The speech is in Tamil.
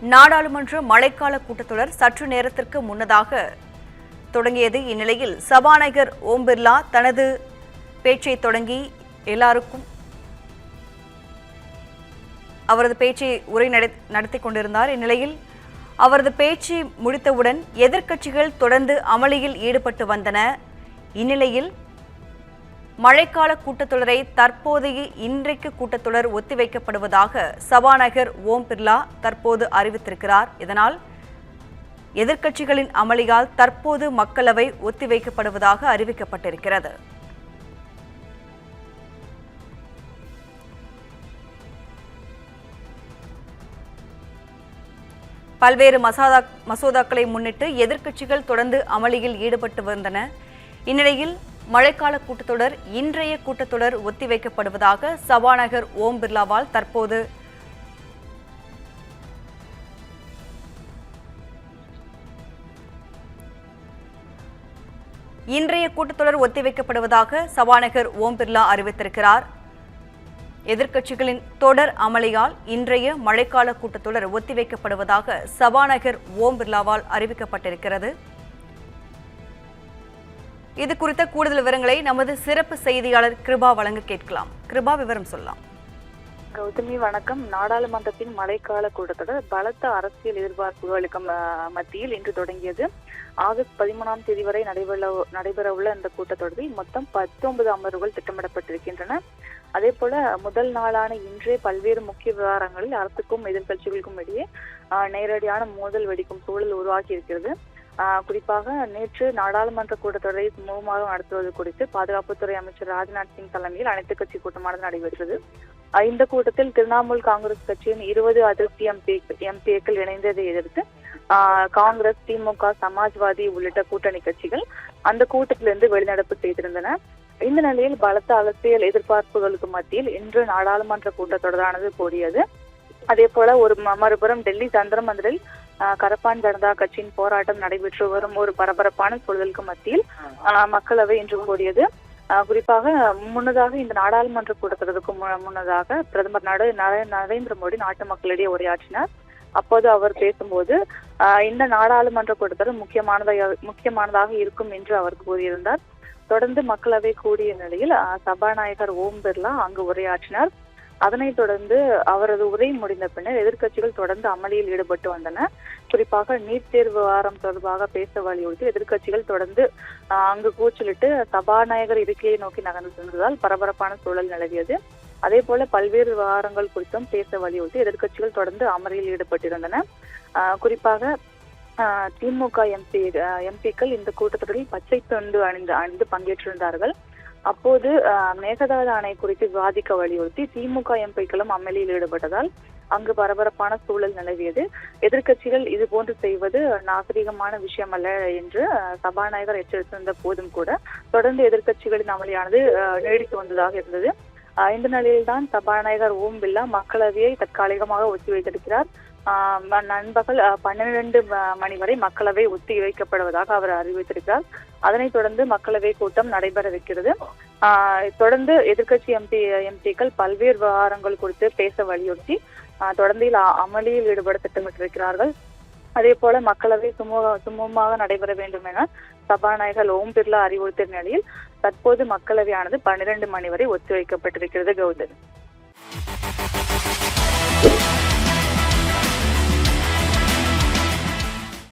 நாடாளுமன்ற மழைக்கால கூட்டத்தொடர் சற்று நேரத்திற்கு முன்னதாக தொடங்கியது. இந்நிலையில் சபாநாயகர் ஓம் பிர்லா தனது பேச்சை தொடங்கி எல்லாருக்கும் அவரது பேச்சை உரை நடத்தி கொண்டிருந்தார். இந்நிலையில் அவரது பேச்சு முடித்தவுடன் எதிர்க்கட்சிகள் தொடர்ந்து அமளியில் ஈடுபட்டு வந்தன. இந்நிலையில் மழைக்கால கூட்டத்தொடரை தற்போதைய இன்றைக்கு கூட்டத்தொடர் ஒத்திவைக்கப்படுவதாக சபாநாயகர் ஓம் பிர்லா தற்போது அறிவித்திருக்கிறார். இதனால் எதிர்க்கட்சிகளின் அமளியால் தற்போது மக்களவை ஒத்திவைக்கப்படுவதாக அறிவிக்கப்பட்டிருக்கிறது. பல்வேறு மசோதாக்களை முன்னிட்டு எதிர்க்கட்சிகள் தொடர்ந்து அமளியில் ஈடுபட்டு வந்தன. இந்நிலையில் மழைக்கால கூட்டத்தொடர் இன்றைய கூட்டத்தொடர் ஒத்திவைக்கப்படுவதாக சபாநாயகர் ஓம் பிர்லாவால் தற்போது இன்றைய கூட்டத்தொடர் ஒத்திவைக்கப்படுவதாக சபாநாயகர் ஓம் பிர்லா அறிவித்திருக்கிறார். எதிர்க்கட்சிகளின் தொடர் அமளியால் இன்றைய மழைக்கால கூட்டத்தொடர் ஒத்திவைக்கப்படுவதாக சபாநாயகர் ஓம் பிர்லாவால் அறிவிக்கப்பட்டிருக்கிறது. இது குறித்த கூடுதல் விவரங்களை நமது சிறப்பு செய்தியாளர் கிருபா வழங்க கேட்கலாம். கிருபா, விவரம் சொல்லலாம். கௌதமி, வணக்கம். நாடாளுமன்றத்தின் மழைக்கால கூட்டத்தொடர் பலத்த அரசியல் எதிர்பார்ப்புகளுக்கு மத்தியில் இன்று தொடங்கியது. ஆகஸ்ட் 13ஆம் தேதி வரை நடைபெறவுள்ள இந்த கூட்டத்தொடரில் மொத்தம் 19 அமர்வுகள் திட்டமிடப்பட்டிருக்கின்றன. அதே போல முதல் நாளான இன்றே பல்வேறு முக்கிய விவகாரங்களில் அரசுக்கும் எதிர்கட்சிகளுக்கும் இடையே நேரடியான மோதல் வெடிக்கும் சூழல் உருவாகி இருக்கிறது. குறிப்பாக நேற்று நாடாளுமன்ற கூட்டத்தொடரை சுமூகமாக நடத்துவது குறித்து பாதுகாப்புத்துறை அமைச்சர் ராஜ்நாத் சிங் தலைமையில் அனைத்துக் கட்சி கூட்டமானது நடைபெற்றது. இந்த கூட்டத்தில் திரிணாமுல் காங்கிரஸ் கட்சியின் 20 அதிருப்தி எம்பிக்கள் இணைந்ததை எதிர்த்து காங்கிரஸ், திமுக, சமாஜ்வாதி உள்ளிட்ட கூட்டணி கட்சிகள் அந்த கூட்டத்திலிருந்து வெளிநடப்பு செய்திருந்தன. இந்த நிலையில் பலத்த அரசியல் எதிர்பார்ப்புகளுக்கு மத்தியில் இன்று நாடாளுமன்ற கூட்டத்தொடரானது கூடியது. அதே போல மறுபுறம் டெல்லி ஜந்தர் மந்திரில் கரப்பான் ஜனதா கட்சியின் போராட்டம் நடைபெற்று வரும் ஒரு பரபரப்பான சூழலுக்கு மத்தியில் மக்களவை இன்று கூடியது. குறிப்பாக முன்னதாக இந்த நாடாளுமன்ற கூட்டத்தொடருக்கு முன்னதாக பிரதமர் நரேந்திர மோடி நாட்டு மக்களிடையே உரையாற்றினார். அப்போது அவர் பேசும்போது இந்த நாடாளுமன்ற கூட்டத்தொடர் முக்கியமானதாக இருக்கும் என்று அவர் கூறியிருந்தார். தொடர்ந்து மக்களவை கூடிய நிலையில் சபாநாயகர் ஓம் பிர்லா அங்கு உரையாற்றினார். அதனைத் தொடர்ந்து அவரது உரை முடிந்த பின்னர் எதிர்க்கட்சிகள் தொடர்ந்து அமளியில் ஈடுபட்டு வந்தன. குறிப்பாக நீட் தேர்வு விவகாரம் தொடர்பாக பேச வலியுறுத்தி எதிர்க்கட்சிகள் தொடர்ந்து அங்கு கூச்சலிட்டு சபாநாயகர் இருக்கையை நோக்கி நகர்ந்து சென்றதால் பரபரப்பான சூழல் நிலவியது. அதே போல பல்வேறு விவகாரங்கள் குறித்தும் பேச வலியுறுத்தி எதிர்க்கட்சிகள் தொடர்ந்து அமளியில் ஈடுபட்டிருந்தன. குறிப்பாக திமுக எம்பிக்கள் இந்த கூட்டத்தொடரில் பச்சை துண்டு அணிந்து பங்கேற்றிருந்தார்கள். அப்போது மேகதாது அணை குறித்து விவாதிக்க வலியுறுத்தி திமுக எம்பிக்களும் அமளியில் ஈடுபட்டதால் அங்கு பரபரப்பான சூழல் நிலவியது. எதிர்க்கட்சிகள் இது போன்று செய்வது நாகரிகமான விஷயம் அல்ல என்று சபாநாயகர் எச்சரித்திருந்த போதும் கூட தொடர்ந்து எதிர்க்கட்சிகளின் அமளியானது நீடித்து வந்ததாக இருந்தது. இந்த நிலையில்தான் சபாநாயகர் ஓம் பிர்லா மக்களவையை தற்காலிகமாக ஒத்திவைத்திருக்கிறார். நண்பகல் 12 மணி வரை மக்களவை ஒத்தி வைக்கப்படுவதாக அவர் அறிவித்திருக்கிறார். அதனைத் தொடர்ந்து மக்களவை கூட்டம் நடைபெறவிருக்கிறது. தொடர்ந்து எதிர்க்கட்சி எம்பிக்கள் பல்வேறு விவகாரங்கள் குறித்து பேச வலியுறுத்தி தொடர்ந்து அமளியில் ஈடுபட திட்டமிட்டிருக்கிறார்கள். அதே போல மக்களவை சுமூகமாக நடைபெற வேண்டும் என சபாநாயகர் ஓம் பிர்லா அறிவுறுத்திய நிலையில் தற்போது மக்களவையானது 12 மணி வரை ஒத்திவைக்கப்பட்டிருக்கிறது. கௌதம்.